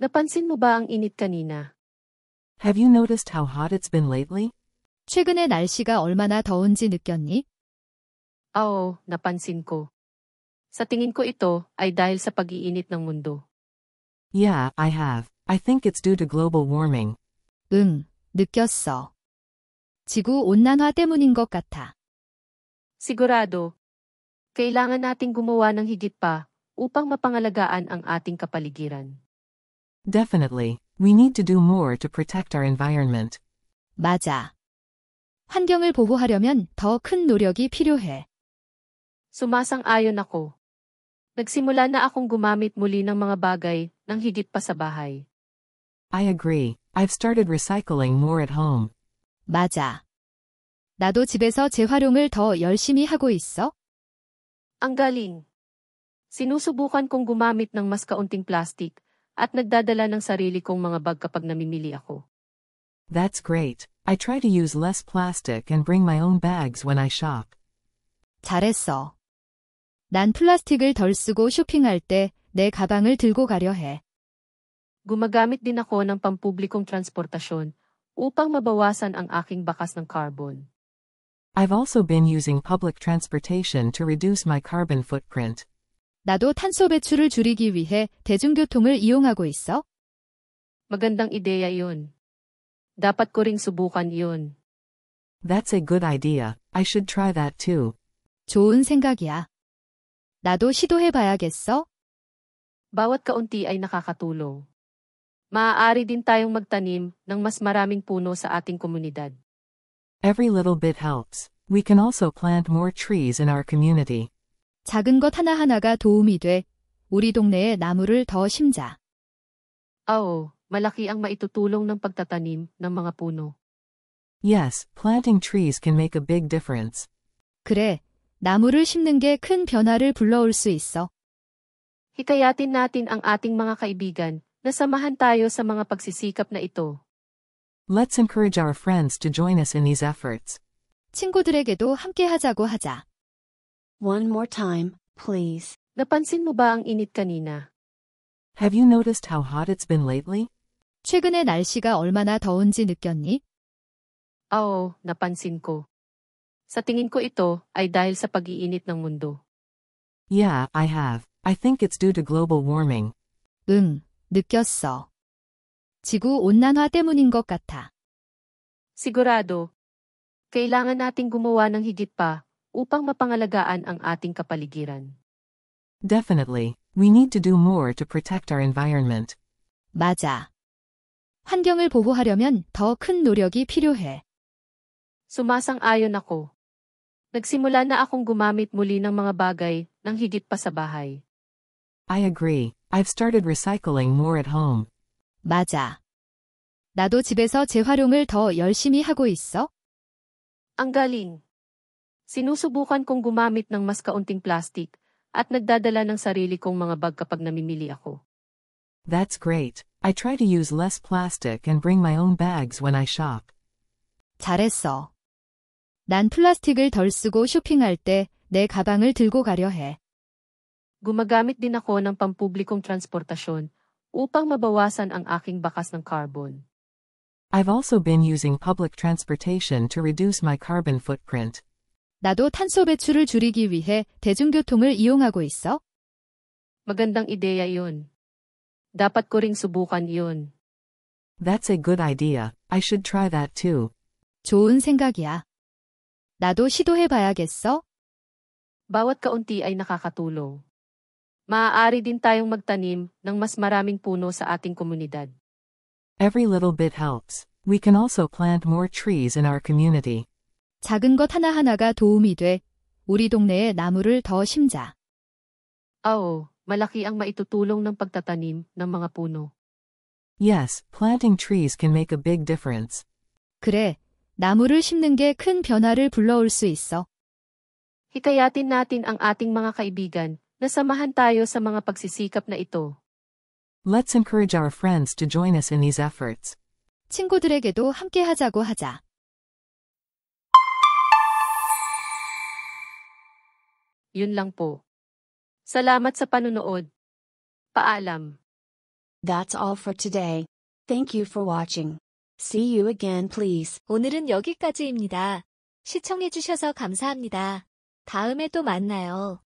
Napansin mo ba ang init kanina? Have you noticed how hot it's been lately? 최근에 날씨가 얼마나 더운지 느꼈니? Oo, napansin ko. Sa tingin ko ito ay dahil sa pag-iinit ng mundo. Yeah, I have. I think it's due to global warming. 응, 느꼈어. 지구 온난화 때문인 것 같아. Sigurado, kailangan nating gumawa ng higit pa upang mapangalagaan ang ating kapaligiran. Definitely. We need to do more to protect our environment. 맞아. 환경을 보호하려면 더 큰 노력이 필요해. Sumasang-ayon ako. Nagsimula na akong gumamit muli ng mga bagay ng higit pa sa bahay. I agree. I've started recycling more at home. 맞아. 나도 집에서 재활용을 더 열심히 하고 있어. Ang galing. Sinusubukan kong gumamit ng mas kaunting plastic at nagdadala ng sarili kong mga bag kapag namimili ako. That's great. I try to use less plastic and bring my own bags when I shop. 잘했어. 난 플라스틱을 덜 쓰고 쇼핑할 때 내 가방을 들고 가려 해. Gumagamit din ako ng pampublikong transportasyon upang mabawasan ang aking bakas ng carbon. I've also been using public transportation to reduce my carbon footprint. 나도 탄소 배출을 줄이기 위해 대중교통을 이용하고 있어. Magandang ideya iyon. Dapat ko ring subukan iyon. That's a good idea. I should try that too. 좋은 생각이야. 나도 시도해봐야겠어. Bawat kaunti ay nakakatulong. Maaari din tayong magtanim ng mas maraming puno sa ating komunidad. Every little bit helps. We can also plant more trees in our community. 작은 것 하나하나가 도움이 돼. 우리 동네에 나무를 더 심자. Oo, malaki ang maitutulong ng pagtatanim ng mga puno. Yes, planting trees can make a big difference. 그래, 나무를 심는 게 큰 변화를 불러올 수 있어. Hikayatin natin ang ating mga kaibigan na samahan tayo sa mga pagsisikap na ito. Let's encourage our friends to join us in these efforts. 친구들에게도 함께 하자고 하자. One more time, please. Napansin mo ba ang init kanina? Have you noticed how hot it's been lately? 최근에 날씨가 얼마나 더운지 느꼈니? Oo, napansin ko. Sa tingin ko ito ay dahil sa pag-iinit ng mundo. Yeah, I have. I think it's due to global warming. 응, 느꼈어. 지구 온난화 때문인 것 같아. Sigurado, kailangan nating gumawa ng higit pa upang mapangalagaan ang ating kapaligiran. Definitely. We need to do more to protect our environment. 맞아. 환경을 보호하려면 더 큰 노력이 필요해. Sumasang-ayon ako. Nagsimula na akong gumamit muli ng mga bagay ng higit pa sa bahay. I agree. I've started recycling more at home. 맞아. 나도 집에서 재활용을 더 열심히 하고 있어. Ang galing. Sinusubukan kong gumamit ng mas kaunting plastic at nagdadala ng sarili kong mga bag kapag namimili ako. That's great. I try to use less plastic and bring my own bags when I shop. 잘했어. 난 플라스틱을 덜 쓰고 쇼핑할 때 내 가방을 들고 가려 해. Gumagamit din ako ng pampublikong transportasyon upang mabawasan ang aking bakas ng carbon. I've also been using public transportation to reduce my carbon footprint. 나도 탄소 배출을 줄이기 위해 대중교통을 이용하고 있어. Magandang ideya iyon. Dapat ko ring subukan iyon. That's a good idea. I should try that too. 좋은 생각이야. 나도 시도해봐야겠어. Bawat kaunti ay nakakatulong. Maaari din tayong magtanim ng mas maraming puno sa ating komunidad. Every little bit helps. We can also plant more trees in our community. 작은 것 하나하나가 도움이 돼. 우리 동네에 나무를 더 심자. Oo, malaki ang maitutulong ng pagtatanim ng mga puno. Yes, planting trees can make a big difference. 그래, 나무를 심는 게 큰 변화를 불러올 수 있어. Hikayatin natin ang ating mga kaibigan na samahan tayo sa mga pagsisikap na ito. Let's encourage our friends to join us in these efforts. 친구들에게도 함께 하자고 하자. Yun lang po. Salamat sa panunood. Paalam. That's all for today. Thank you for watching. See you again, please. 오늘은 여기까지입니다. 시청해주셔서 감사합니다. 다음에 또 만나요.